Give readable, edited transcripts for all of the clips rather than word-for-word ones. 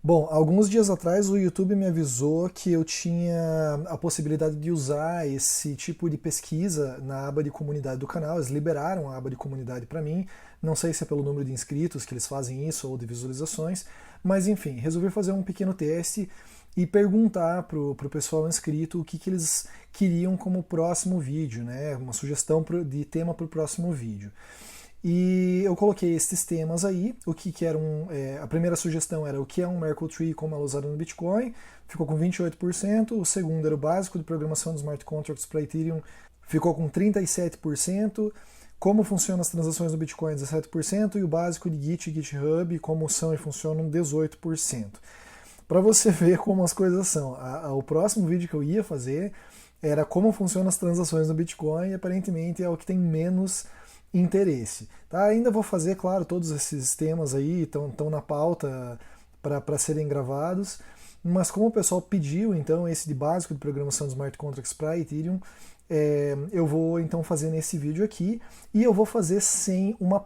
Bom, alguns dias atrás o YouTube me avisou que eu tinha a possibilidade de usar esse tipo de pesquisa na aba de comunidade do canal. Eles liberaram a aba de comunidade para mim. Não sei se é pelo número de inscritos que eles fazem isso ou de visualizações, mas enfim, resolvi fazer um pequeno teste e perguntar pro pessoal inscrito o que eles queriam como próximo vídeo, né? Uma sugestão de tema para o próximo vídeo. E eu coloquei esses temas aí, o que eram, a primeira sugestão era o que é um Merkle Tree e como ela é usada no Bitcoin, ficou com 28%, o segundo era o básico de programação de smart contracts para Ethereum, ficou com 37%, como funcionam as transações no Bitcoin, 17%, e o básico de Git e GitHub, como são e funcionam, 18%. Para você ver como as coisas são, o próximo vídeo que eu ia fazer era como funcionam as transações no Bitcoin, e aparentemente é o que tem menos interesse. Tá? Ainda vou fazer, claro, todos esses temas aí estão na pauta para serem gravados, mas como o pessoal pediu, então, esse de básico de programação de smart contracts para Ethereum, eu vou então fazer nesse vídeo aqui, e eu vou fazer sem uma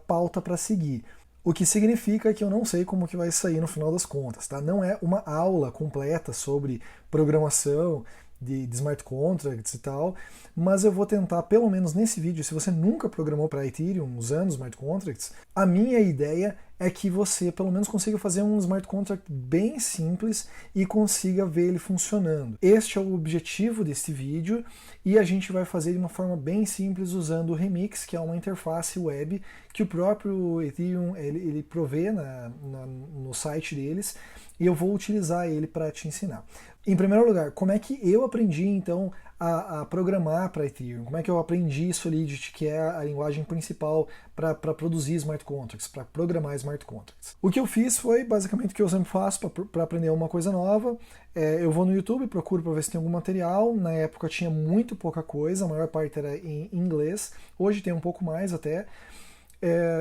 pauta para seguir. O que significa que eu não sei como que vai sair no final das contas, tá? Não é uma aula completa sobre programação de smart contracts e tal, mas eu vou tentar, pelo menos nesse vídeo, se você nunca programou para Ethereum usando smart contracts, a minha ideia é que você pelo menos consiga fazer um smart contract bem simples e consiga ver ele funcionando. Este é o objetivo desse vídeo, e a gente vai fazer de uma forma bem simples usando o Remix, que é uma interface web que o próprio Ethereum ele provê no site deles, e eu vou utilizar ele para te ensinar. Em primeiro lugar, como é que eu aprendi então a programar para Ethereum? Como é que eu aprendi Solidity, que é a linguagem principal para produzir smart contracts, para programar smart contracts? O que eu fiz foi basicamente o que eu sempre faço para aprender uma coisa nova. Eu vou no YouTube, procuro para ver se tem algum material. Na época tinha muito pouca coisa, a maior parte era em inglês. Hoje tem um pouco mais até.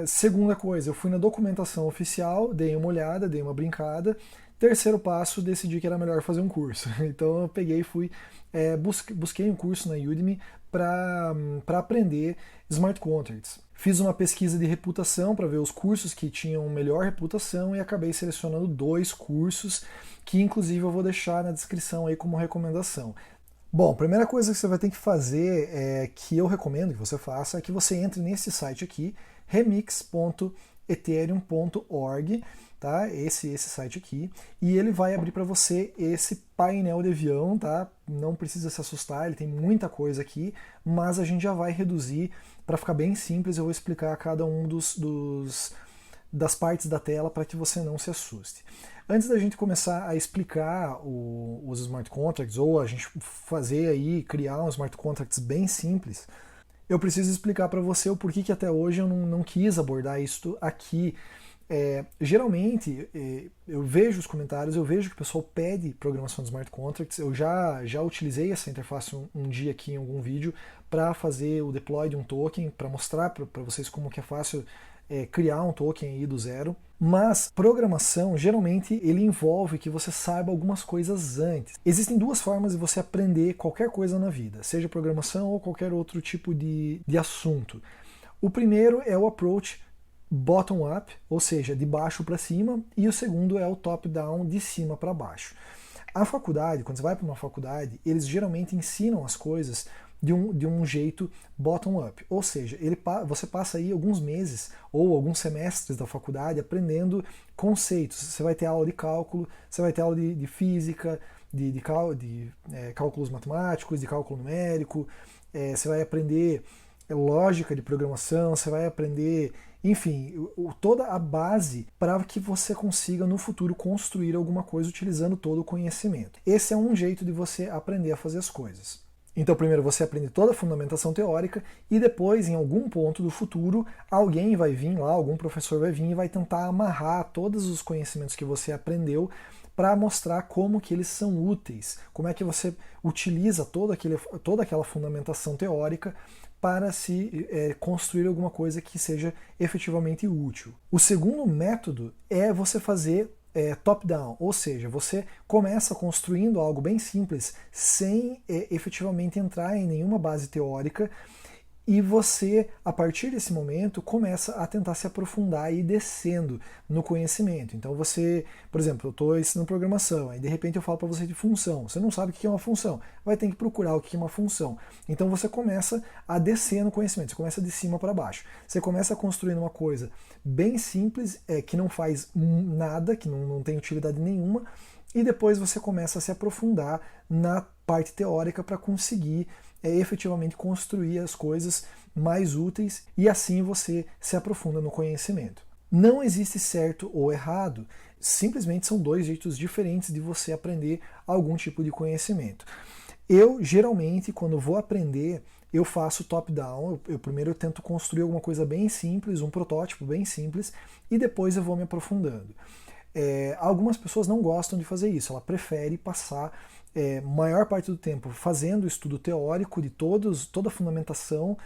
Segunda coisa, eu fui na documentação oficial, dei uma olhada, dei uma brincada. Terceiro passo, decidi que era melhor fazer um curso. Então eu peguei e fui, busquei um curso na Udemy para aprender smart contracts. Fiz uma pesquisa de reputação para ver os cursos que tinham melhor reputação e acabei selecionando 2 cursos que inclusive eu vou deixar na descrição aí como recomendação. Bom, a primeira coisa que você vai ter que fazer, que eu recomendo que você faça, é que você entre nesse site aqui, remix.ethereum.org, tá? Esse site aqui, e ele vai abrir para você esse painel de avião, tá? Não precisa se assustar, ele tem muita coisa aqui, mas a gente já vai reduzir para ficar bem simples. Eu vou explicar cada um das partes da tela para que você não se assuste. Antes da gente começar a explicar os smart contracts, ou a gente fazer aí, criar um smart contracts bem simples, eu preciso explicar para você o porquê que até hoje eu não quis abordar isso aqui. Geralmente, eu vejo os comentários, eu vejo que o pessoal pede programação de smart contracts. Eu já utilizei essa interface um dia aqui em algum vídeo para fazer o deploy de um token, para mostrar para vocês como que é fácil criar um token aí do zero. Mas programação, geralmente, ele envolve que você saiba algumas coisas antes. Existem 2 formas de você aprender qualquer coisa na vida, seja programação ou qualquer outro tipo de assunto. O primeiro é o approach bottom-up, ou seja, de baixo para cima, e o segundo é o top-down, de cima para baixo. A faculdade, quando você vai para uma faculdade, eles geralmente ensinam as coisas de um jeito bottom-up, ou seja, você passa aí alguns meses ou alguns semestres da faculdade aprendendo conceitos. Você vai ter aula de cálculo, você vai ter aula de física, de cálculos matemáticos, de cálculo numérico, você vai aprender lógica de programação, você vai aprender, enfim, toda a base para que você consiga no futuro construir alguma coisa utilizando todo o conhecimento. Esse é um jeito de você aprender a fazer as coisas. Então, primeiro você aprende toda a fundamentação teórica e depois, em algum ponto do futuro, alguém vai vir lá, algum professor vai vir e vai tentar amarrar todos os conhecimentos que você aprendeu para mostrar como que eles são úteis, como é que você utiliza toda aquela fundamentação teórica para se construir alguma coisa que seja efetivamente útil. O segundo método é você fazer top-down, ou seja, você começa construindo algo bem simples, sem efetivamente entrar em nenhuma base teórica, E você, a partir desse momento, começa a tentar se aprofundar e ir descendo no conhecimento. Então você, por exemplo, eu estou ensinando programação, aí de repente eu falo para você de função. Você não sabe o que é uma função, vai ter que procurar o que é uma função. Então você começa a descer no conhecimento, você começa de cima para baixo. Você começa construindo uma coisa bem simples, que não faz nada, que não tem utilidade nenhuma, e depois você começa a se aprofundar na parte teórica para conseguir efetivamente construir as coisas mais úteis, e assim você se aprofunda no conhecimento. Não existe certo ou errado, simplesmente são dois jeitos diferentes de você aprender algum tipo de conhecimento. Eu, geralmente, quando vou aprender, eu faço top-down, eu primeiro tento construir alguma coisa bem simples, um protótipo bem simples, e depois eu vou me aprofundando. Algumas pessoas não gostam de fazer isso, ela prefere passar maior parte do tempo fazendo o estudo teórico de toda a fundamentação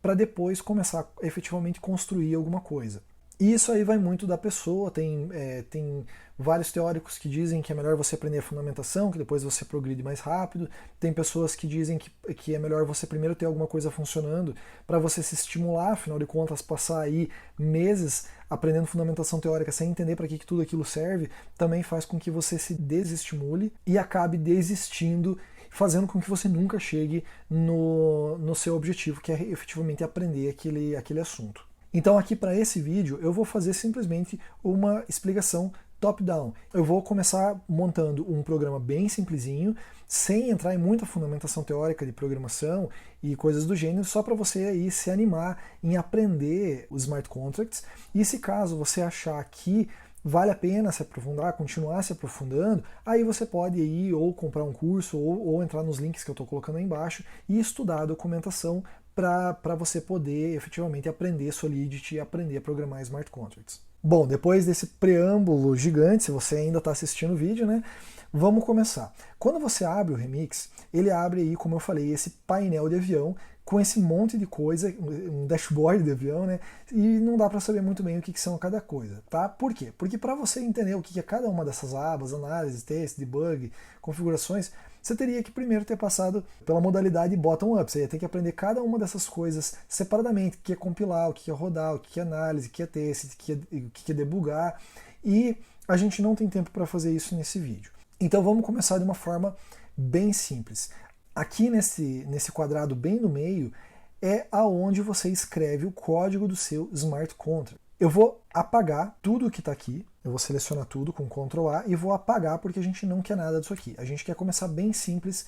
para depois começar a efetivamente construir alguma coisa. E isso aí vai muito da pessoa, tem vários teóricos que dizem que é melhor você aprender a fundamentação, que depois você progride mais rápido, tem pessoas que dizem que é melhor você primeiro ter alguma coisa funcionando para você se estimular, afinal de contas passar aí meses aprendendo fundamentação teórica sem entender para que tudo aquilo serve, também faz com que você se desestimule e acabe desistindo, fazendo com que você nunca chegue no seu objetivo, que é efetivamente aprender aquele assunto. Então aqui para esse vídeo eu vou fazer simplesmente uma explicação top-down. Eu vou começar montando um programa bem simplesinho, sem entrar em muita fundamentação teórica de programação e coisas do gênero, só para você aí se animar em aprender os smart contracts. E se caso você achar que vale a pena se aprofundar, continuar se aprofundando, aí você pode ir ou comprar um curso ou entrar nos links que eu estou colocando aí embaixo e estudar a documentação para você poder efetivamente aprender Solidity e aprender a programar smart contracts. Bom, depois desse preâmbulo gigante, se você ainda está assistindo o vídeo, né? Vamos começar. Quando você abre o Remix, ele abre aí, como eu falei, esse painel de avião com esse monte de coisa, um dashboard de avião, né? E não dá para saber muito bem o que são cada coisa, tá? Por quê? Porque para você entender o que é cada uma dessas abas, análise, teste, debug, configurações, você teria que primeiro ter passado pela modalidade bottom-up. Você ia ter que aprender cada uma dessas coisas separadamente, o que é compilar, o que é rodar, o que é análise, o que é teste, o que é debugar. E a gente não tem tempo para fazer isso nesse vídeo. Então vamos começar de uma forma bem simples. Aqui nesse quadrado bem no meio é aonde você escreve o código do seu smart contract. Eu vou apagar tudo que está aqui, eu vou selecionar tudo com Ctrl A e vou apagar porque a gente não quer nada disso aqui. A gente quer começar bem simples,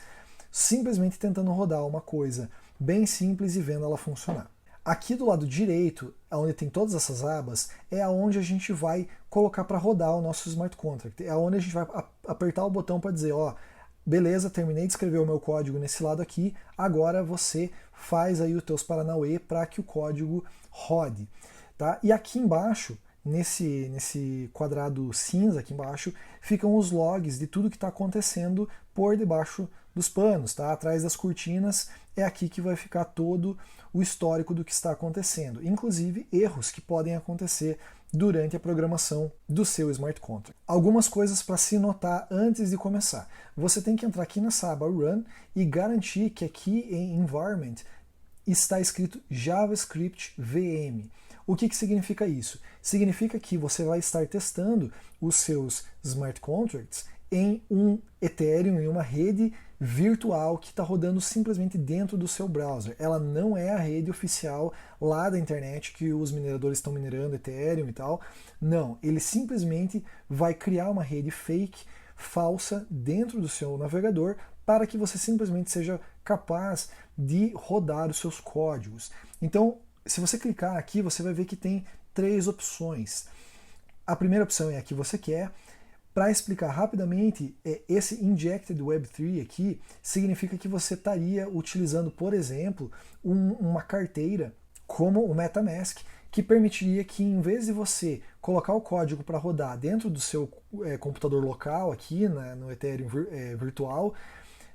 simplesmente tentando rodar uma coisa bem simples e vendo ela funcionar. Aqui do lado direito, onde tem todas essas abas, é aonde a gente vai colocar para rodar o nosso smart contract. É onde a gente vai apertar o botão para dizer, ó, beleza, terminei de escrever o meu código nesse lado aqui, agora você faz aí os teus paranauê para que o código rode. Tá? E aqui embaixo, nesse quadrado cinza aqui embaixo, ficam os logs de tudo que está acontecendo por debaixo dos panos. Tá? Atrás das cortinas é aqui que vai ficar todo o histórico do que está acontecendo, inclusive erros que podem acontecer durante a programação do seu smart contract. Algumas coisas para se notar antes de começar. Você tem que entrar aqui nessa aba Run e garantir que aqui em Environment está escrito JavaScript VM. O que significa isso? Significa que você vai estar testando os seus smart contracts em um Ethereum, em uma rede virtual que está rodando simplesmente dentro do seu browser. Ela não é a rede oficial lá da internet que os mineradores estão minerando Ethereum e tal. Não, ele simplesmente vai criar uma rede fake, falsa, dentro do seu navegador para que você simplesmente seja capaz de rodar os seus códigos. Então, se você clicar aqui, você vai ver que tem 3 opções. A primeira opção é a que você quer. Para explicar rapidamente, esse Injected Web3 aqui significa que você estaria utilizando, por exemplo, uma carteira como o MetaMask, que permitiria que, em vez de você colocar o código para rodar dentro do seu computador local, aqui no Ethereum virtual,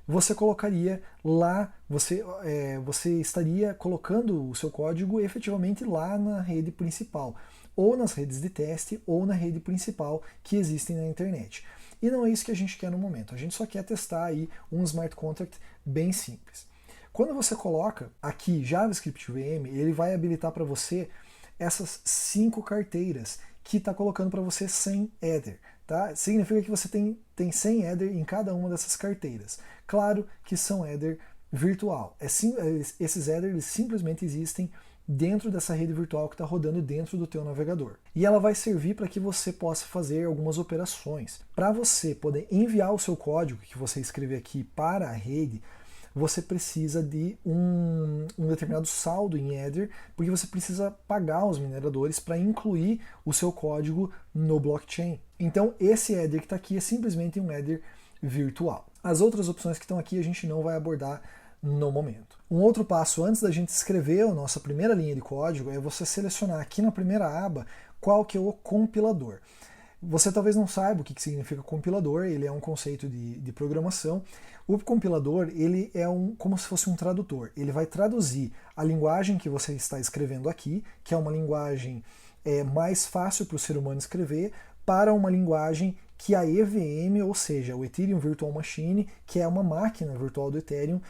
você colocaria lá, você estaria colocando o seu código efetivamente lá na rede principal, ou nas redes de teste, ou na rede principal que existem na internet. E não é isso que a gente quer no momento, a gente só quer testar aí um smart contract bem simples. Quando você coloca aqui JavaScript VM, ele vai habilitar para você essas 5 carteiras que está colocando para você 100 header. Tá? Significa que você tem 100 header em cada uma dessas carteiras. Claro que são header virtual. Esses headers eles simplesmente existem dentro dessa rede virtual que está rodando dentro do teu navegador. E ela vai servir para que você possa fazer algumas operações. Para você poder enviar o seu código que você escrever aqui para a rede, você precisa de um determinado saldo em header, porque você precisa pagar os mineradores para incluir o seu código no blockchain. Então esse header que está aqui é simplesmente um header virtual. As outras opções que estão aqui a gente não vai abordar no momento. Um outro passo antes da gente escrever a nossa primeira linha de código é você selecionar aqui na primeira aba qual que é o compilador. Você talvez não saiba o que significa compilador, ele é um conceito de programação. O compilador ele é como se fosse um tradutor. Ele vai traduzir a linguagem que você está escrevendo aqui, que é uma linguagem mais fácil para o ser humano escrever, para uma linguagem que a EVM, ou seja, o Ethereum Virtual Machine, que é uma máquina virtual do Ethereum,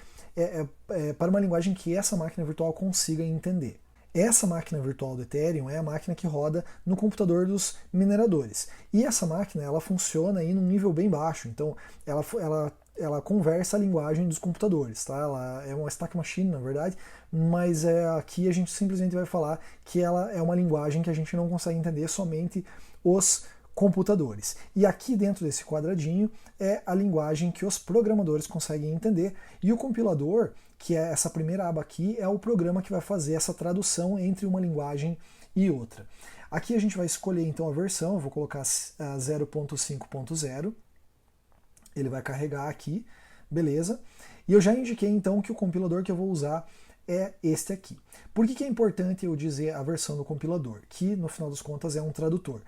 para uma linguagem que essa máquina virtual consiga entender. Essa máquina virtual do Ethereum é a máquina que roda no computador dos mineradores. E essa máquina ela funciona aí num nível bem baixo, então ela conversa a linguagem dos computadores. Tá? Ela é uma stack machine, na verdade, mas aqui a gente simplesmente vai falar que ela é uma linguagem que a gente não consegue entender, somente os computadores. E aqui dentro desse quadradinho é a linguagem que os programadores conseguem entender, e o compilador, que é essa primeira aba aqui, é o programa que vai fazer essa tradução entre uma linguagem e outra. Aqui a gente vai escolher então a versão, eu vou colocar 0.5.0, ele vai carregar aqui, beleza? E eu já indiquei então que o compilador que eu vou usar é este aqui. Por que é importante eu dizer a versão do compilador? Que no final das contas é um tradutor.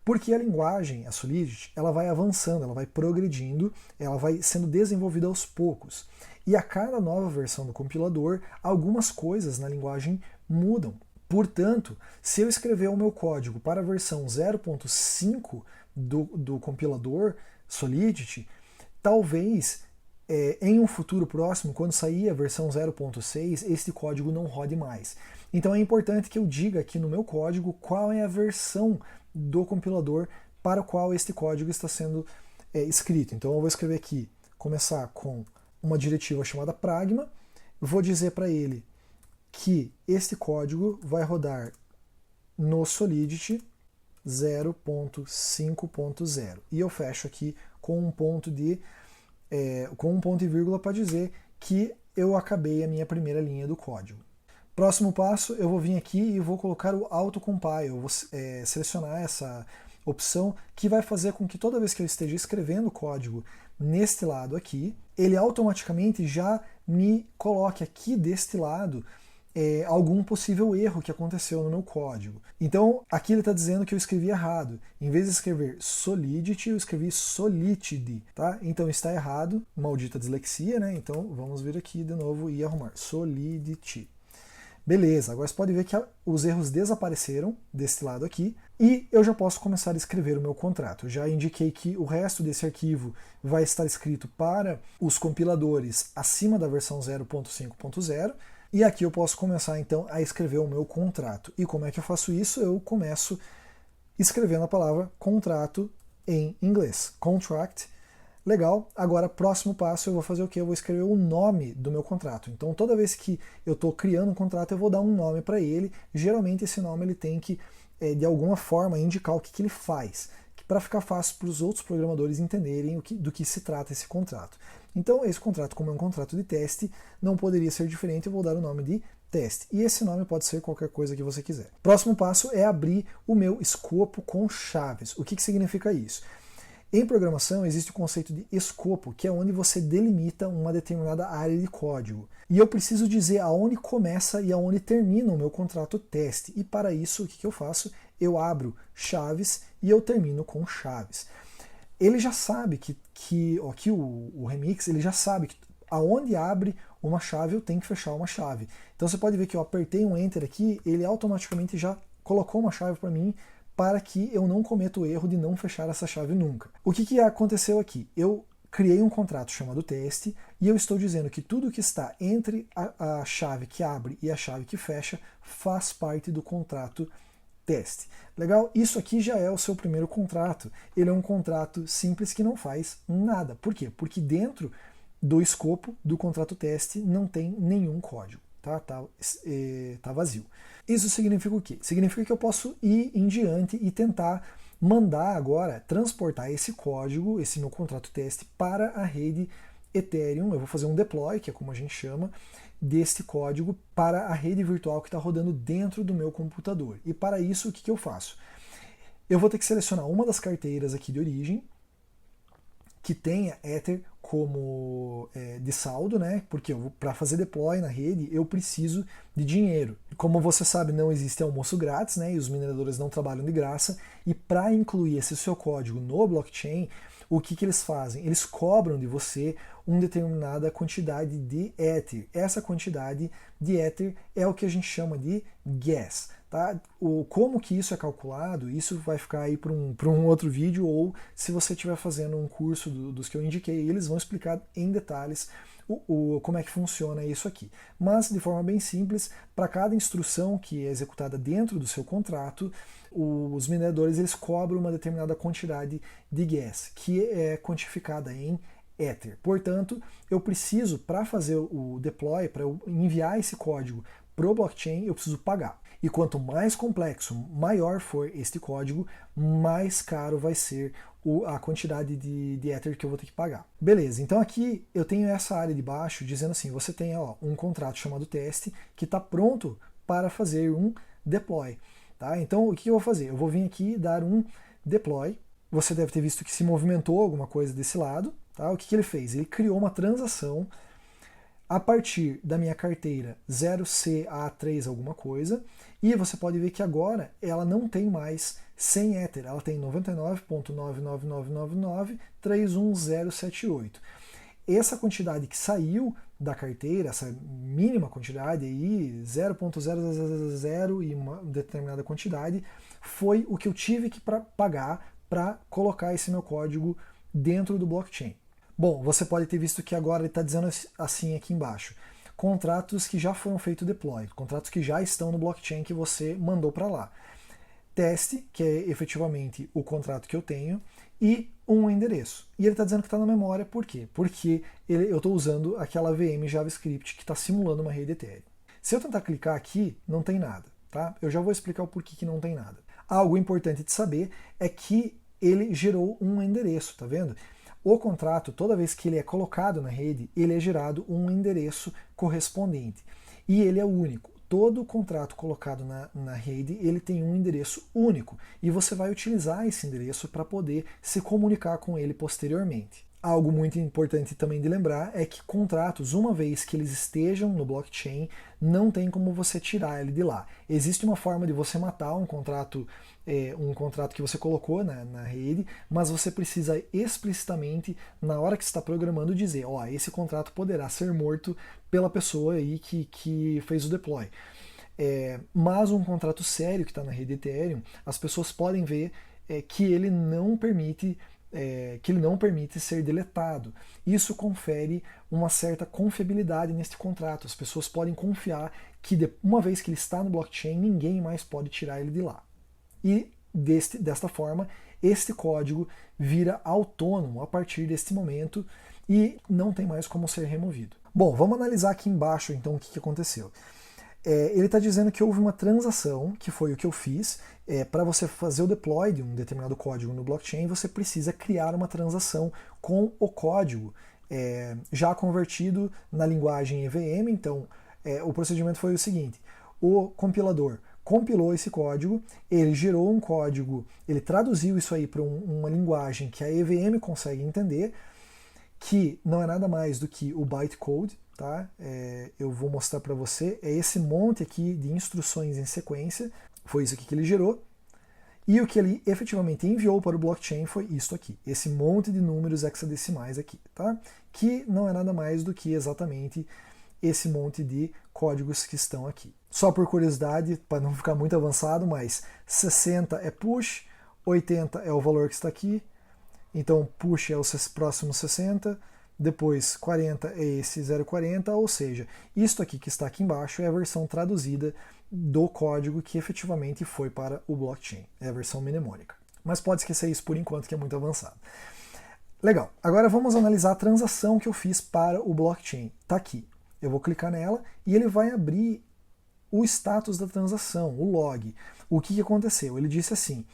Porque a linguagem, a Solidity, ela vai avançando, ela vai progredindo, ela vai sendo desenvolvida aos poucos. E a cada nova versão do compilador, algumas coisas na linguagem mudam. Portanto, se eu escrever o meu código para a versão 0.5 do compilador Solidity, talvez em um futuro próximo, quando sair a versão 0.6, este código não rode mais. Então é importante que eu diga aqui no meu código qual é a versão do compilador para o qual este código está sendo escrito. Então eu vou escrever aqui, começar com uma diretiva chamada pragma, vou dizer para ele que este código vai rodar no Solidity 0.5.0 e eu fecho aqui com um ponto e vírgula para dizer que eu acabei a minha primeira linha do código. Próximo passo, eu vou vir aqui e vou colocar o autocompile, eu vou selecionar essa opção que vai fazer com que toda vez que eu esteja escrevendo código neste lado aqui, ele automaticamente já me coloque aqui deste lado algum possível erro que aconteceu no meu código. Então aqui ele está dizendo que eu escrevi errado. Em vez de escrever Solidity, eu escrevi Solidity, tá? Então está errado, maldita dislexia, né? Então vamos vir aqui de novo e arrumar Solidity. Beleza, agora você pode ver que os erros desapareceram deste lado aqui e eu já posso começar a escrever o meu contrato. Eu já indiquei que o resto desse arquivo vai estar escrito para os compiladores acima da versão 0.5.0 e aqui eu posso começar então a escrever o meu contrato. E como é que eu faço isso? Eu começo escrevendo a palavra contrato em inglês, contract. Legal, agora próximo passo eu vou fazer o que? Eu vou escrever o nome do meu contrato. Então toda vez que eu estou criando um contrato eu vou dar um nome para ele. Geralmente esse nome ele tem que de alguma forma indicar o que ele faz, para ficar fácil para os outros programadores entenderem do que se trata esse contrato. Então esse contrato, como é um contrato de teste, não poderia ser diferente, eu vou dar o nome de teste. E esse nome pode ser qualquer coisa que você quiser. Próximo passo é abrir o meu escopo com chaves. O que significa isso? Em programação existe o conceito de escopo, que é onde você delimita uma determinada área de código. E eu preciso dizer aonde começa e aonde termina o meu contrato teste. E para isso, o que eu faço? Eu abro chaves e eu termino com chaves. Ele já sabe que aqui o Remix, ele já sabe que aonde abre uma chave eu tenho que fechar uma chave. Então você pode ver que eu apertei um Enter aqui, ele automaticamente já colocou uma chave para mim, para que eu não cometa o erro de não fechar essa chave nunca. O que aconteceu aqui? Eu criei um contrato chamado teste e eu estou dizendo que tudo que está entre a chave que abre e a chave que fecha faz parte do contrato teste. Legal? Isso aqui já é o seu primeiro contrato. Ele é um contrato simples que não faz nada. Por quê? Porque dentro do escopo do contrato teste não tem nenhum código. Tá vazio. Isso significa o quê? Significa que eu posso ir em diante e tentar mandar agora, transportar esse código, esse meu contrato teste, para a rede Ethereum. Eu vou fazer um deploy, que é como a gente chama, deste código para a rede virtual que está rodando dentro do meu computador. E para isso, o que eu faço? Eu vou ter que selecionar uma das carteiras aqui de origem, que tenha Ether como de saldo, né? Porque para fazer deploy na rede eu preciso de dinheiro. Como você sabe, não existe almoço grátis, né? E os mineradores não trabalham de graça. E para incluir esse seu código no blockchain, o que eles fazem? Eles cobram de você uma determinada quantidade de Ether. Essa quantidade de Ether é o que a gente chama de gas. Tá? Como que isso é calculado, isso vai ficar aí para um outro vídeo, ou se você estiver fazendo um curso dos que eu indiquei, eles vão explicar em detalhes como é que funciona isso aqui. Mas, de forma bem simples, para cada instrução que é executada dentro do seu contrato, os mineradores eles cobram uma determinada quantidade de gas, que é quantificada em Ether. Portanto, eu preciso, para fazer o deploy, para eu enviar esse código para o blockchain, eu preciso pagar. E quanto mais complexo, maior for este código, mais caro vai ser a quantidade de Ether que eu vou ter que pagar. Beleza, então aqui eu tenho essa área de baixo dizendo assim, você tem um contrato chamado teste que está pronto para fazer um deploy. Tá? Então o que eu vou fazer? Eu vou vir aqui e dar um deploy. Você deve ter visto que se movimentou alguma coisa desse lado. Tá? O que ele fez? Ele criou uma transação a partir da minha carteira 0CA3 alguma coisa, e você pode ver que agora ela não tem mais 100 Ether, ela tem 99.99999.31078. Essa quantidade que saiu da carteira, essa mínima quantidade aí, 0.000 e uma determinada quantidade, foi o que eu tive que pagar para colocar esse meu código dentro do blockchain. Bom, você pode ter visto que agora ele está dizendo assim aqui embaixo. Contratos que já foram feitos deploy, contratos que já estão no blockchain que você mandou para lá. Teste, que é efetivamente o contrato que eu tenho, e um endereço. E ele está dizendo que está na memória, por quê? Porque eu estou usando aquela VM JavaScript que está simulando uma rede Ethereum. Se eu tentar clicar aqui, não tem nada. Tá? Eu já vou explicar o porquê que não tem nada. Algo importante de saber é que ele gerou um endereço, tá vendo? O contrato, toda vez que ele é colocado na rede, ele é gerado um endereço correspondente. E ele é único. Todo contrato colocado na rede, ele tem um endereço único. E você vai utilizar esse endereço para poder se comunicar com ele posteriormente. Algo muito importante também de lembrar é que contratos, uma vez que eles estejam no blockchain, não tem como você tirar ele de lá. Existe uma forma de você matar um contrato que você colocou na rede, mas você precisa explicitamente, na hora que está programando, dizer, esse contrato poderá ser morto pela pessoa aí que fez o deploy. Mas um contrato sério que está na rede Ethereum, as pessoas podem ver que ele não permite ser deletado. Isso confere uma certa confiabilidade neste contrato. As pessoas podem confiar que uma vez que ele está no blockchain, ninguém mais pode tirar ele de lá. E desta forma, este código vira autônomo a partir deste momento e não tem mais como ser removido. Bom, vamos analisar aqui embaixo então o que aconteceu. Ele está dizendo que houve uma transação, que foi o que eu fiz. Para você fazer o deploy de um determinado código no blockchain, você precisa criar uma transação com o código já convertido na linguagem EVM. Então, o procedimento foi o seguinte: o compilador compilou esse código, ele gerou um código, ele traduziu isso aí para uma linguagem que a EVM consegue entender, que não é nada mais do que o bytecode. Tá? Eu vou mostrar para você, esse monte aqui de instruções em sequência, foi isso aqui que ele gerou, e o que ele efetivamente enviou para o blockchain foi isso aqui, esse monte de números hexadecimais aqui, tá? Que não é nada mais do que exatamente esse monte de códigos que estão aqui. Só por curiosidade, para não ficar muito avançado, mas 60 é push, 80 é o valor que está aqui, Então push é o próximo 60, depois 40 é esse 040, ou seja, isto aqui que está aqui embaixo é a versão traduzida do código que efetivamente foi para o blockchain, é a versão mnemônica. Mas pode esquecer isso por enquanto, que é muito avançado. Legal, agora vamos analisar a transação que eu fiz para o blockchain. Está aqui, eu vou clicar nela e ele vai abrir o status da transação, o log. O que aconteceu? Ele disse assim,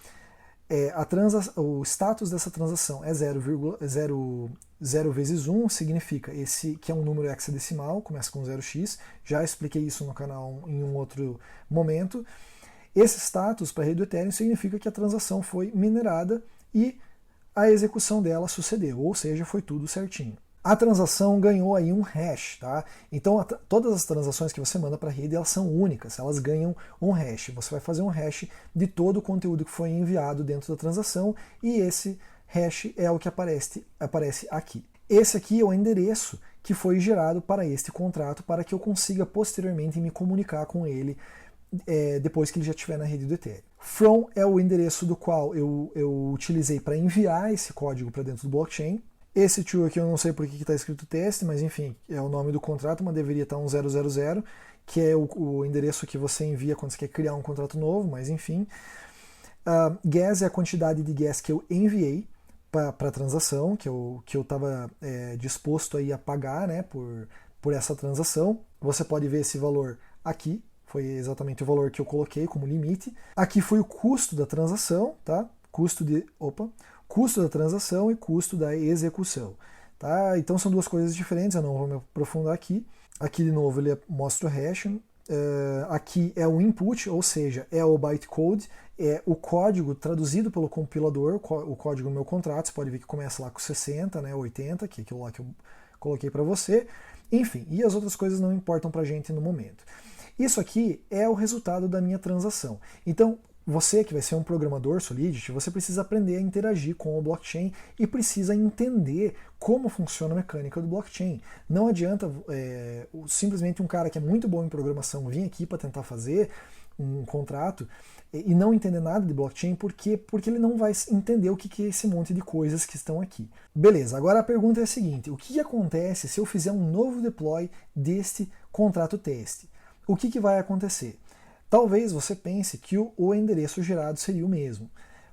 o status dessa transação é 0 vezes 1, significa esse que é um número hexadecimal, começa com 0x, já expliquei isso no canal em um outro momento. Esse status para a rede do Ethereum significa que a transação foi minerada e a execução dela sucedeu, ou seja, foi tudo certinho. A transação ganhou aí um hash, tá? Então todas as transações que você manda para a rede, elas são únicas, elas ganham um hash. Você vai fazer um hash de todo o conteúdo que foi enviado dentro da transação e esse hash é o que aparece aqui. Esse aqui é o endereço que foi gerado para este contrato para que eu consiga posteriormente me comunicar com ele depois que ele já estiver na rede do Ethereum. From é o endereço do qual eu utilizei para enviar esse código para dentro do blockchain. Esse to aqui eu não sei por que está escrito teste, mas enfim, é o nome do contrato, mas deveria estar um 000, que é o endereço que você envia quando você quer criar um contrato novo, mas enfim. Gas é a quantidade de gas que eu enviei para a transação, que eu estava disposto aí a pagar, né, por essa transação. Você pode ver esse valor aqui, foi exatamente o valor que eu coloquei como limite. Aqui foi o custo da transação, tá? Custo da transação e custo da execução. Tá? Então são duas coisas diferentes, eu não vou me aprofundar aqui. Aqui de novo ele mostra o hash. Aqui é o input, ou seja, é o bytecode, é o código traduzido pelo compilador, o código do meu contrato. Você pode ver que começa lá com 60, né, 80, que é aquilo lá que eu coloquei para você. Enfim, e as outras coisas não importam para a gente no momento. Isso aqui é o resultado da minha transação. Então, você que vai ser um programador Solidity, você precisa aprender a interagir com o blockchain e precisa entender como funciona a mecânica do blockchain. Não adianta simplesmente um cara que é muito bom em programação vir aqui para tentar fazer um contrato e não entender nada de blockchain, porque ele não vai entender o que é esse monte de coisas que estão aqui. Beleza, agora a pergunta é a seguinte, o que acontece se eu fizer um novo deploy deste contrato teste? O que vai acontecer? Talvez você pense que o endereço gerado seria o mesmo,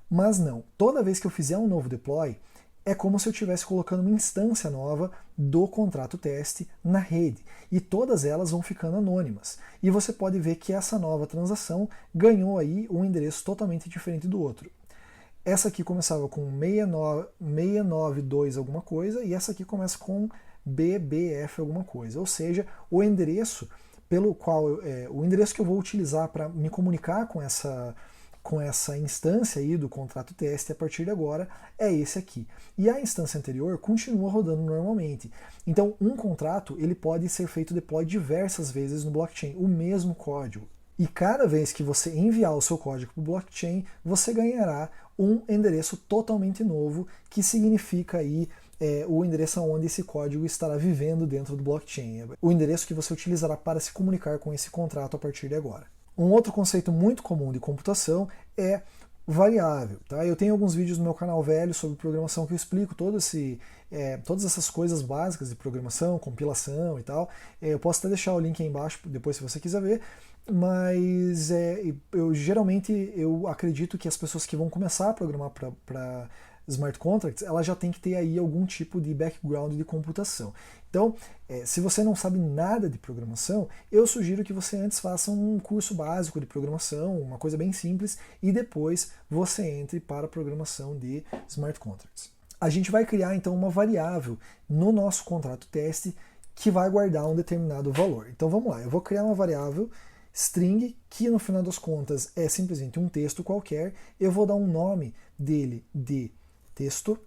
mas não. Toda vez que eu fizer um novo deploy, é como se eu estivesse colocando uma instância nova do contrato teste na rede, e todas elas vão ficando anônimas. E você pode ver que essa nova transação ganhou aí um endereço totalmente diferente do outro. Essa aqui começava com 692 alguma coisa, e essa aqui começa com BBF alguma coisa, ou seja, o endereço pelo qual o endereço que eu vou utilizar para me comunicar com essa instância aí do contrato teste a partir de agora é esse aqui. E a instância anterior continua rodando normalmente. Então, um contrato ele pode ser feito deploy diversas vezes no blockchain, o mesmo código. E cada vez que você enviar o seu código para o blockchain, você ganhará um endereço totalmente novo, que significa aí o endereço onde esse código estará vivendo dentro do blockchain. O endereço que você utilizará para se comunicar com esse contrato a partir de agora. Um outro conceito muito comum de computação é variável. Tá? Eu tenho alguns vídeos no meu canal velho sobre programação que eu explico todas essas coisas básicas de programação, compilação e tal. Eu posso até deixar o link aí embaixo depois se você quiser ver, mas geralmente eu acredito que as pessoas que vão começar a programar para smart contracts, ela já tem que ter aí algum tipo de background de computação. Então, se você não sabe nada de programação, eu sugiro que você antes faça um curso básico de programação, uma coisa bem simples, e depois você entre para a programação de smart contracts. A gente vai criar então uma variável no nosso contrato teste que vai guardar um determinado valor. Então vamos lá, eu vou criar uma variável string, que no final das contas é simplesmente um texto qualquer. Eu vou dar um nome dele de texto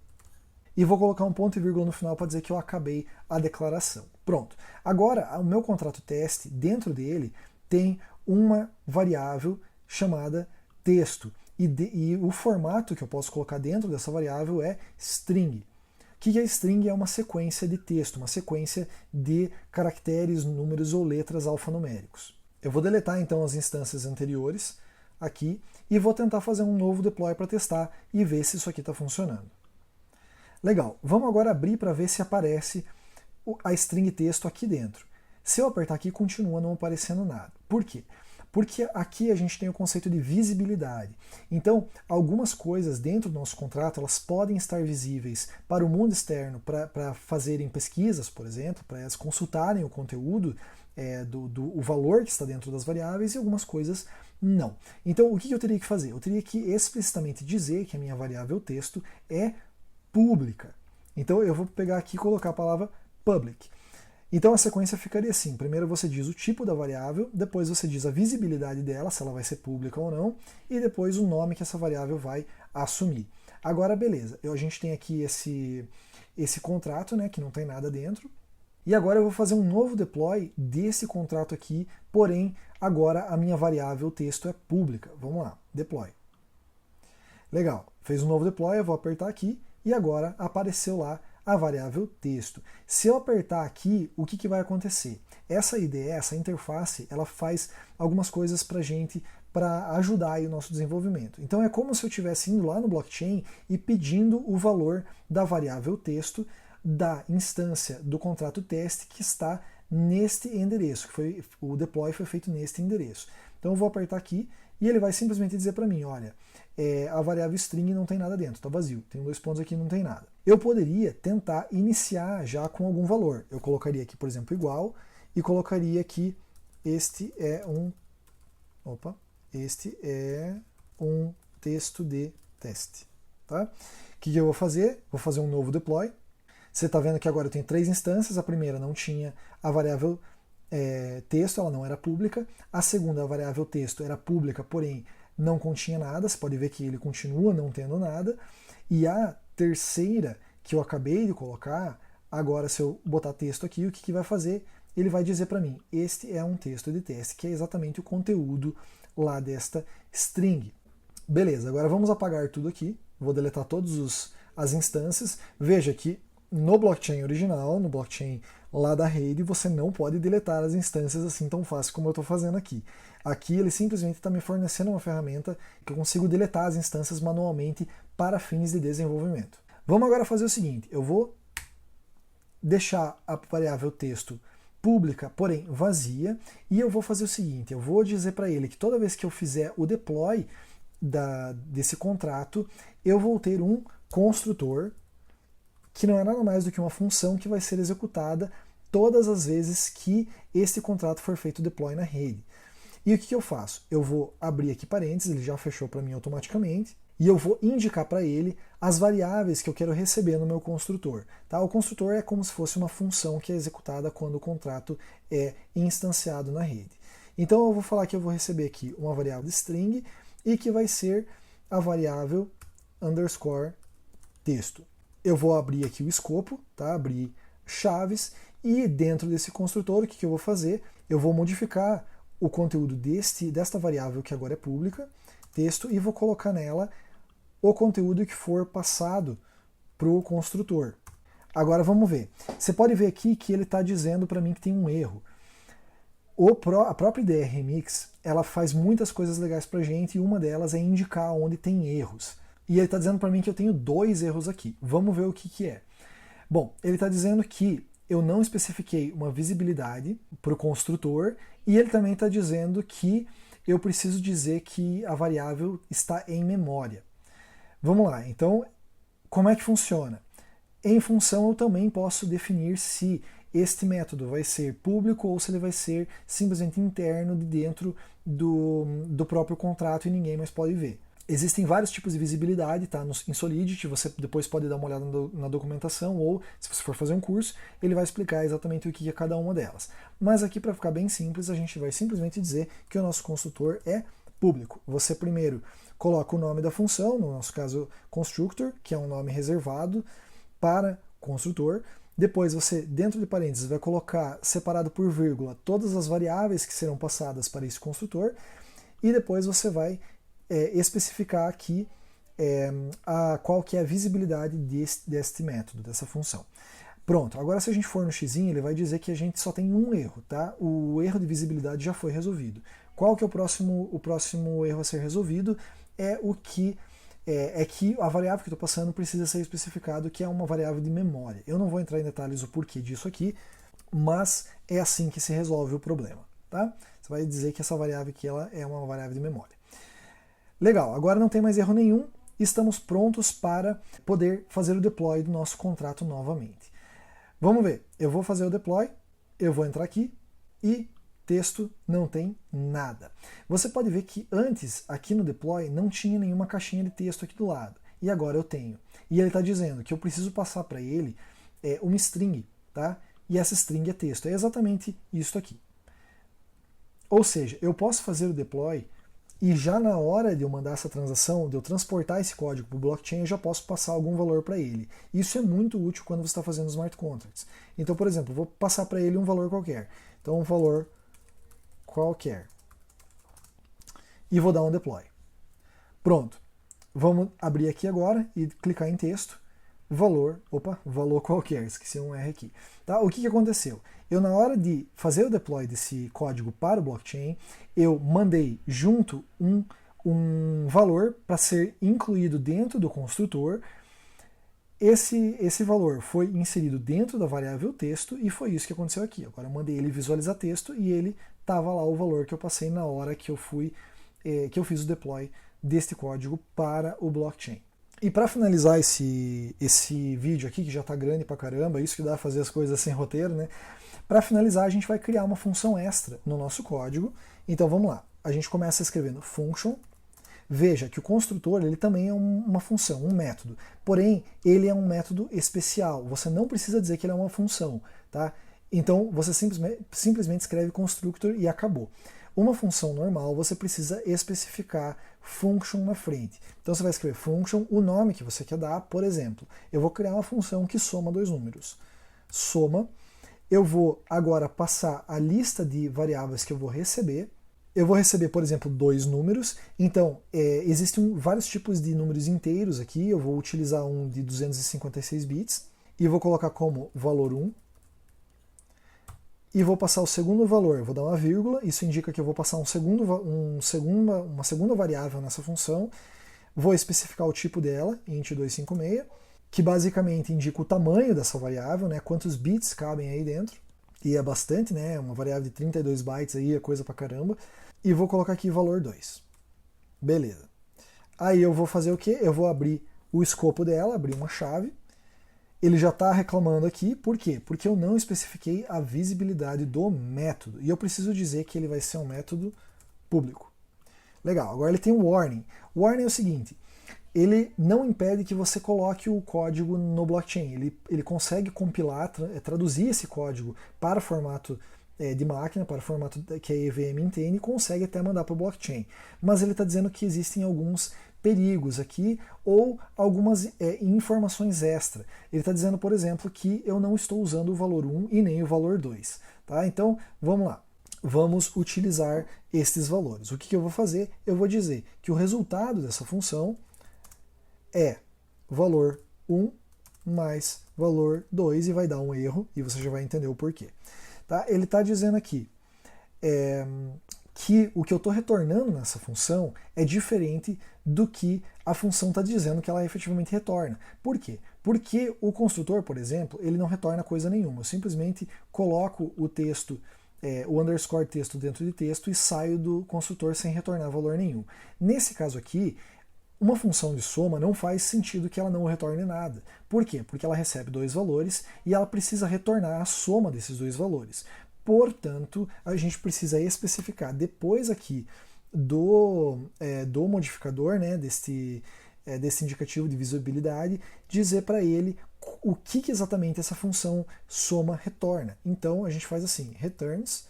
e vou colocar um ponto e vírgula no final para dizer que eu acabei a declaração. Pronto. Agora, o meu contrato teste, dentro dele, tem uma variável chamada texto. E o formato que eu posso colocar dentro dessa variável é string. O que é string? É uma sequência de texto, uma sequência de caracteres, números ou letras alfanuméricos. Eu vou deletar então as instâncias anteriores aqui e vou tentar fazer um novo deploy para testar e ver se isso aqui está funcionando. Legal, vamos agora abrir para ver se aparece a string texto aqui dentro. Se eu apertar aqui, continua não aparecendo nada. Por quê? Porque aqui a gente tem o conceito de visibilidade. Então, algumas coisas dentro do nosso contrato, elas podem estar visíveis para o mundo externo, para fazerem pesquisas, por exemplo, para elas consultarem o conteúdo, o valor que está dentro das variáveis, e algumas coisas não. Então, o que eu teria que fazer? Eu teria que explicitamente dizer que a minha variável texto é pública. Então, eu vou pegar aqui e colocar a palavra public. Então a sequência ficaria assim: primeiro você diz o tipo da variável, depois você diz a visibilidade dela, se ela vai ser pública ou não, e depois o nome que essa variável vai assumir. Agora beleza, a gente tem aqui esse contrato, né, que não tem nada dentro, e agora eu vou fazer um novo deploy desse contrato aqui, porém agora a minha variável texto é pública. Vamos lá, deploy. Legal, fez um novo deploy, eu vou apertar aqui, e agora apareceu lá a variável texto. Se eu apertar aqui, o que vai acontecer? Essa IDE, essa interface, ela faz algumas coisas para a gente, para ajudar aí o nosso desenvolvimento. Então é como se eu estivesse indo lá no blockchain e pedindo o valor da variável texto da instância do contrato teste que está neste endereço, o deploy foi feito neste endereço. Então eu vou apertar aqui e ele vai simplesmente dizer para mim, olha, a variável string não tem nada dentro, está vazio, tem 2 pontos aqui, não tem nada. Eu poderia tentar iniciar já com algum valor. Eu colocaria aqui, por exemplo, igual, e colocaria aqui, este é um texto de teste. Tá? O que eu vou fazer? Vou fazer um novo deploy. Você está vendo que agora eu tenho 3 instâncias, a primeira não tinha a variável texto, ela não era pública, a segunda, a variável texto, era pública, porém não continha nada, você pode ver que ele continua não tendo nada, e a terceira, que eu acabei de colocar, agora se eu botar texto aqui, o que vai fazer? Ele vai dizer para mim, este é um texto de teste, que é exatamente o conteúdo lá desta string. Beleza, agora vamos apagar tudo aqui, vou deletar todas as instâncias, veja que no blockchain original, no blockchain lá da rede, você não pode deletar as instâncias assim tão fácil como eu estou fazendo aqui. Aqui ele simplesmente está me fornecendo uma ferramenta que eu consigo deletar as instâncias manualmente para fins de desenvolvimento. Vamos agora fazer o seguinte, eu vou deixar a variável texto pública, porém vazia, e eu vou fazer o seguinte, eu vou dizer para ele que toda vez que eu fizer o deploy desse contrato, eu vou ter um construtor, que não é nada mais do que uma função que vai ser executada todas as vezes que esse contrato for feito deploy na rede. E o que eu faço? Eu vou abrir aqui parênteses, ele já fechou para mim automaticamente, e eu vou indicar para ele as variáveis que eu quero receber no meu construtor. Tá? O construtor é como se fosse uma função que é executada quando o contrato é instanciado na rede. Então eu vou falar que eu vou receber aqui uma variável string e que vai ser a variável underscore texto. Eu vou abrir aqui o escopo, tá? Abrir chaves, e dentro desse construtor, o que eu vou fazer? Eu vou modificar o conteúdo desta variável que agora é pública, texto, e vou colocar nela o conteúdo que for passado para o construtor. Agora vamos ver. Você pode ver aqui que ele está dizendo para mim que tem um erro. A própria IDE Remix, ela faz muitas coisas legais para a gente, e uma delas é indicar onde tem erros. E ele está dizendo para mim que eu tenho 2 erros aqui. Vamos ver o que é. Bom, ele está dizendo que eu não especifiquei uma visibilidade para o construtor, e ele também está dizendo que eu preciso dizer que a variável está em memória. Vamos lá, então, como é que funciona? Em função eu também posso definir se este método vai ser público ou se ele vai ser simplesmente interno de dentro do próprio contrato e ninguém mais pode ver. Existem vários tipos de visibilidade, tá? Em Solidity, você depois pode dar uma olhada na documentação, ou se você for fazer um curso, ele vai explicar exatamente o que é cada uma delas. Mas aqui, para ficar bem simples, a gente vai simplesmente dizer que o nosso construtor é público. Você primeiro coloca o nome da função, no nosso caso constructor, que é um nome reservado para construtor. Depois você, dentro de parênteses, vai colocar separado por vírgula todas as variáveis que serão passadas para esse construtor, e depois você vai especificar aqui qual que é a visibilidade deste método, dessa função. Pronto, agora se a gente for no x, ele vai dizer que a gente só tem um erro, tá? O erro de visibilidade já foi resolvido. Qual que é o próximo erro a ser resolvido? É o que é que a variável que eu estou passando precisa ser especificado que é uma variável de memória. Eu não vou entrar em detalhes o porquê disso aqui, mas é assim que se resolve o problema. Tá? Você vai dizer que essa variável aqui ela é uma variável de memória. Legal, agora não tem mais erro nenhum, estamos prontos para poder fazer o deploy do nosso contrato novamente. Vamos ver, eu vou fazer o deploy, eu vou entrar aqui e texto não tem nada. Você pode ver que antes, aqui no deploy, não tinha nenhuma caixinha de texto aqui do lado. E agora eu tenho. E ele está dizendo que eu preciso passar para ele uma string, tá? E essa string é texto. É exatamente isso aqui. Ou seja, eu posso fazer o deploy e já na hora de eu mandar essa transação, de eu transportar esse código para o blockchain, eu já posso passar algum valor para ele. Isso é muito útil quando você está fazendo smart contracts. Então, por exemplo, eu vou passar para ele um valor qualquer. Então, um valor qualquer. E vou dar um deploy. Pronto. Vamos abrir aqui agora e clicar em texto. Valor qualquer, esqueci um R aqui. Tá? O que aconteceu? Eu, na hora de fazer o deploy desse código para o blockchain, eu mandei junto um valor para ser incluído dentro do construtor. Esse valor foi inserido dentro da variável texto e foi isso que aconteceu aqui. Agora eu mandei ele visualizar texto e ele estava lá o valor que eu passei na hora que eu fiz o deploy deste código para o blockchain. E para finalizar esse vídeo aqui, que já está grande pra caramba, isso que dá a fazer as coisas sem roteiro, né? Para finalizar, a gente vai criar uma função extra no nosso código. Então vamos lá. A gente começa escrevendo function. Veja que o construtor ele também é uma função, um método. Porém, ele é um método especial. Você não precisa dizer que ele é uma função, tá? Então você simplesmente escreve constructor e acabou. Uma função normal, você precisa especificar function na frente. Então você vai escrever function, o nome que você quer dar, por exemplo, eu vou criar uma função que soma dois números. Soma, eu vou agora passar a lista de variáveis que eu vou receber. Eu vou receber, por exemplo, 2 números. Então, existem vários tipos de números inteiros aqui. Eu vou utilizar um de 256 bits e vou colocar como valor 1. E vou passar o segundo valor, eu vou dar uma vírgula, isso indica que eu vou passar uma segunda variável nessa função, vou especificar o tipo dela, int256, que basicamente indica o tamanho dessa variável, né, quantos bits cabem aí dentro, e é bastante, né, uma variável de 32 bytes aí, é coisa pra caramba, e vou colocar aqui valor 2. Beleza. Aí eu vou fazer o quê? Eu vou abrir o escopo dela, abrir uma chave. Ele já está reclamando aqui, por quê? Porque eu não especifiquei a visibilidade do método. E eu preciso dizer que ele vai ser um método público. Legal, agora ele tem um warning. O warning é o seguinte, ele não impede que você coloque o código no blockchain. Ele consegue compilar, traduzir esse código para formato de máquina, para o formato que a EVM entende, e consegue até mandar para o blockchain. Mas ele está dizendo que existem alguns perigos aqui ou algumas informações extra. Ele está dizendo, por exemplo, que eu não estou usando o valor 1 e nem o valor 2. Tá? Então, vamos lá. Vamos utilizar estes valores. O que eu vou fazer? Eu vou dizer que o resultado dessa função é valor 1 mais valor 2 e vai dar um erro e você já vai entender o porquê. Tá? Ele está dizendo aqui que o que eu estou retornando nessa função é diferente do que a função está dizendo que ela efetivamente retorna. Por quê? Porque o construtor, por exemplo, ele não retorna coisa nenhuma. Eu simplesmente coloco o texto, o underscore texto dentro de texto e saio do construtor sem retornar valor nenhum. Nesse caso aqui, uma função de soma não faz sentido que ela não retorne nada. Por quê? Porque ela recebe 2 valores e ela precisa retornar a soma desses 2 valores. Portanto, a gente precisa especificar depois aqui do modificador, né, desse indicativo de visibilidade, dizer para ele o que exatamente essa função soma retorna. Então a gente faz assim, returns,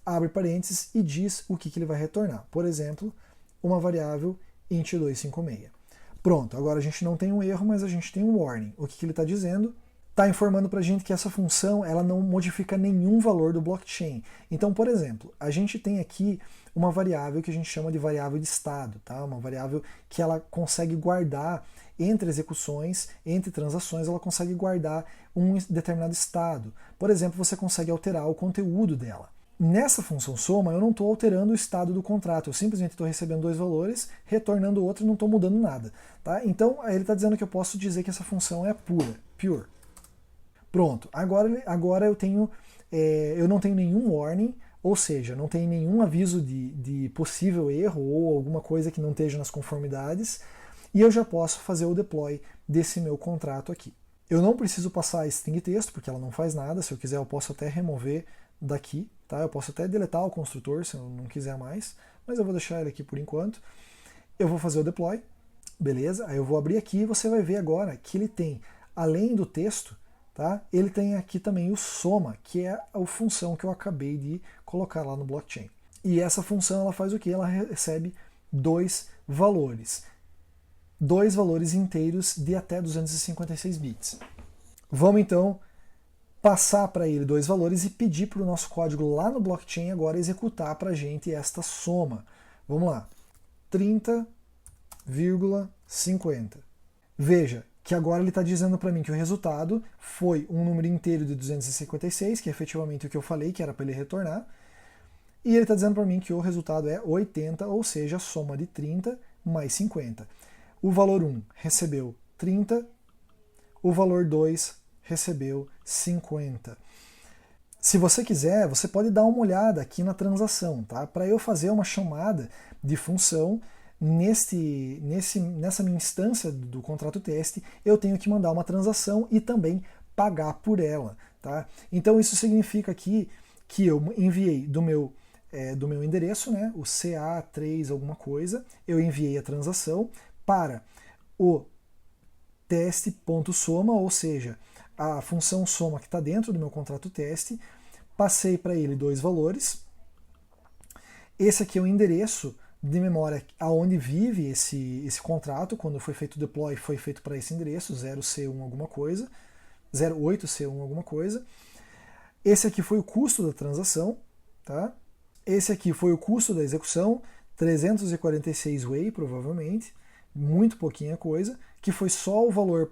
abre parênteses e diz o que ele vai retornar. Por exemplo, uma variável int256. Pronto, agora a gente não tem um erro, mas a gente tem um warning. O que ele está dizendo? Está informando para a gente que essa função ela não modifica nenhum valor do blockchain. Então, por exemplo, a gente tem aqui uma variável que a gente chama de variável de estado, tá? Uma variável que ela consegue guardar entre execuções, entre transações, ela consegue guardar um determinado estado. Por exemplo, você consegue alterar o conteúdo dela. Nessa função soma, eu não estou alterando o estado do contrato, eu simplesmente estou recebendo dois valores, retornando outro e não estou mudando nada. Tá? Então, ele está dizendo que eu posso dizer que essa função é pura, pure. Pronto, agora eu não tenho nenhum warning, ou seja, não tem nenhum aviso de possível erro ou alguma coisa que não esteja nas conformidades, e eu já posso fazer o deploy desse meu contrato aqui. Eu não preciso passar a string texto, porque ela não faz nada, se eu quiser eu posso até remover daqui, tá? Eu posso até deletar o construtor se eu não quiser mais, mas eu vou deixar ele aqui por enquanto. Eu vou fazer o deploy, beleza? Aí eu vou abrir aqui e você vai ver agora que ele tem, além do texto, tá? Ele tem aqui também o soma, que é a função que eu acabei de colocar lá no blockchain. E essa função ela faz o que? Ela recebe dois valores inteiros de até 256 bits. Vamos então passar para ele dois valores e pedir para o nosso código lá no blockchain agora executar para a gente esta soma. Vamos lá, 30,50. Veja que agora ele está dizendo para mim que o resultado foi um número inteiro de 256, que é efetivamente o que eu falei que era para ele retornar, e ele está dizendo para mim que o resultado é 80, ou seja, a soma de 30 mais 50. O valor 1 recebeu 30, o valor 2 recebeu 50. Se você quiser, você pode dar uma olhada aqui na transação, tá? Para eu fazer uma chamada de função nessa minha instância do contrato teste, eu tenho que mandar uma transação e também pagar por ela, tá? Então isso significa aqui que eu enviei do meu endereço, né, o CA3 alguma coisa, eu enviei a transação para o teste.soma, ou seja, a função soma que está dentro do meu contrato teste, passei para ele dois valores. Esse aqui é o endereço de memória aonde vive esse contrato, quando foi feito o deploy foi feito para esse endereço, 0C1 alguma coisa, 08C1 alguma coisa. Esse aqui foi o custo da transação, tá? Esse aqui foi o custo da execução, 346 Whey provavelmente, muito pouquinha coisa, que foi só o valor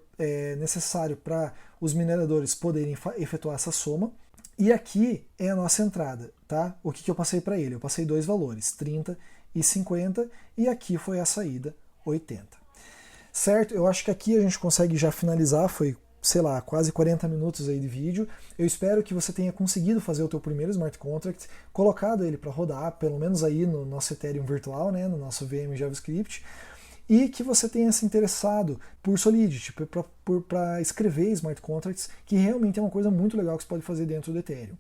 necessário para os mineradores poderem efetuar essa soma. E aqui é a nossa entrada, tá? O que eu passei para ele? Eu passei dois valores, 30 e 50, e aqui foi a saída, 80. Certo? Eu acho que aqui a gente consegue já finalizar, foi, sei lá, quase 40 minutos aí de vídeo. Eu espero que você tenha conseguido fazer o teu primeiro smart contract, colocado ele para rodar, pelo menos aí no nosso Ethereum virtual, né, no nosso VM JavaScript, e que você tenha se interessado por Solidity, para escrever smart contracts, que realmente é uma coisa muito legal que você pode fazer dentro do Ethereum.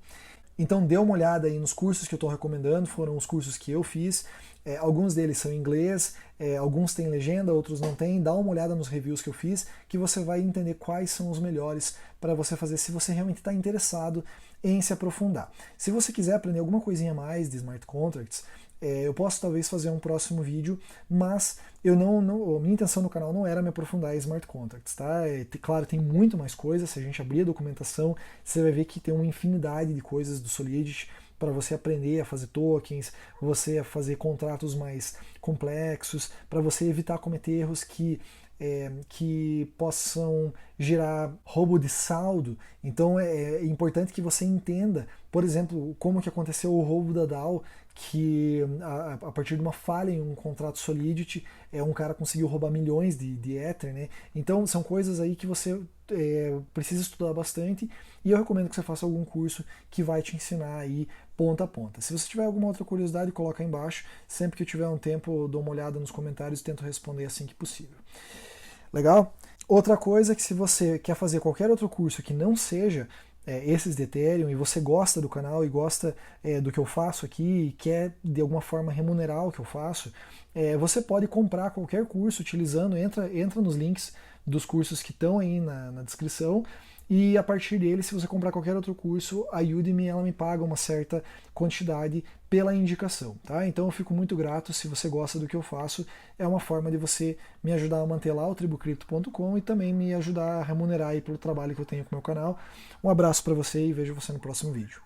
Então dê uma olhada aí nos cursos que eu estou recomendando, foram os cursos que eu fiz, alguns deles são em inglês, alguns têm legenda, outros não têm. Dá uma olhada nos reviews que eu fiz, que você vai entender quais são os melhores para você fazer se você realmente está interessado em se aprofundar. Se você quiser aprender alguma coisinha a mais de smart contracts, eu posso talvez fazer um próximo vídeo, mas minha intenção no canal não era me aprofundar em smart contracts, tá? Claro, tem muito mais coisas, se a gente abrir a documentação, você vai ver que tem uma infinidade de coisas do Solidity para você aprender a fazer tokens, você a fazer contratos mais complexos, para você evitar cometer erros que possam gerar roubo de saldo. Então é importante que você entenda, por exemplo, como que aconteceu o roubo da DAO, que a partir de uma falha em um contrato Solidity, um cara conseguiu roubar milhões de Ether, né? Então são coisas aí que você precisa estudar bastante, e eu recomendo que você faça algum curso que vai te ensinar aí ponta a ponta. Se você tiver alguma outra curiosidade, coloca aí embaixo. Sempre que eu tiver um tempo, eu dou uma olhada nos comentários e tento responder assim que possível. Legal? Outra coisa é que se você quer fazer qualquer outro curso que não seja esses de Ethereum, e você gosta do canal e gosta do que eu faço aqui e quer de alguma forma remunerar o que eu faço, você pode comprar qualquer curso utilizando, entra nos links dos cursos que estão aí na descrição, e a partir dele, se você comprar qualquer outro curso, a Udemy ela me paga uma certa quantidade pela indicação, tá? Então eu fico muito grato se você gosta do que eu faço, é uma forma de você me ajudar a manter lá o tribucripto.com e também me ajudar a remunerar aí pelo trabalho que eu tenho com o meu canal. Um abraço para você e vejo você no próximo vídeo.